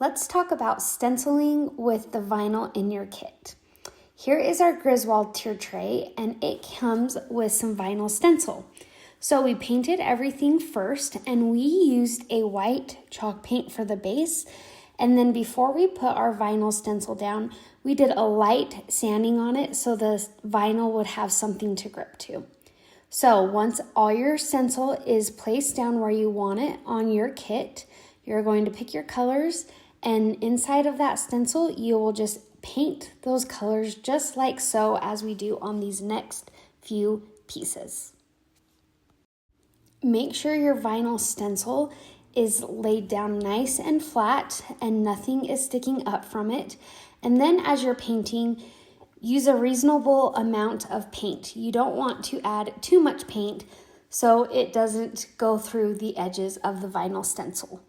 Let's talk about stenciling with the vinyl in your kit. Here is our Griswold tier tray, and it comes with some vinyl stencil. So we painted everything first, and we used a white chalk paint for the base. And then before we put our vinyl stencil down, we did a light sanding on it so the vinyl would have something to grip to. So once all your stencil is placed down where you want it on your kit, you're going to pick your colors, and inside of that stencil, you will just paint those colors just like so as we do on these next few pieces. Make sure your vinyl stencil is laid down nice and flat and nothing is sticking up from it. And then as you're painting, use a reasonable amount of paint. You don't want to add too much paint so it doesn't go through the edges of the vinyl stencil.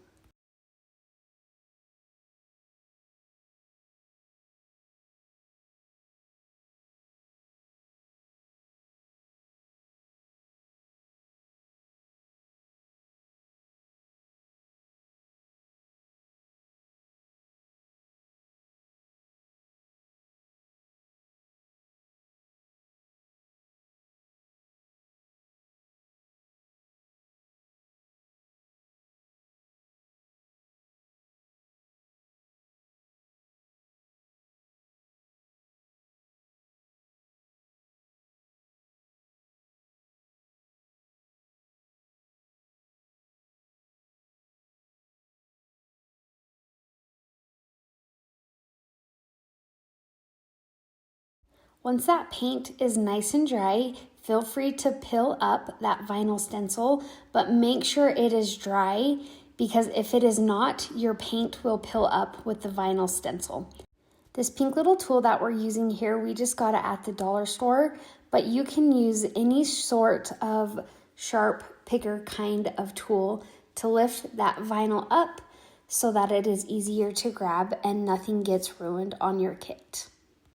Once that paint is nice and dry, feel free to peel up that vinyl stencil, but make sure it is dry because if it is not, your paint will peel up with the vinyl stencil. This pink little tool that we're using here, we just got it at the dollar store, but you can use any sort of sharp picker kind of tool to lift that vinyl up so that it is easier to grab and nothing gets ruined on your kit.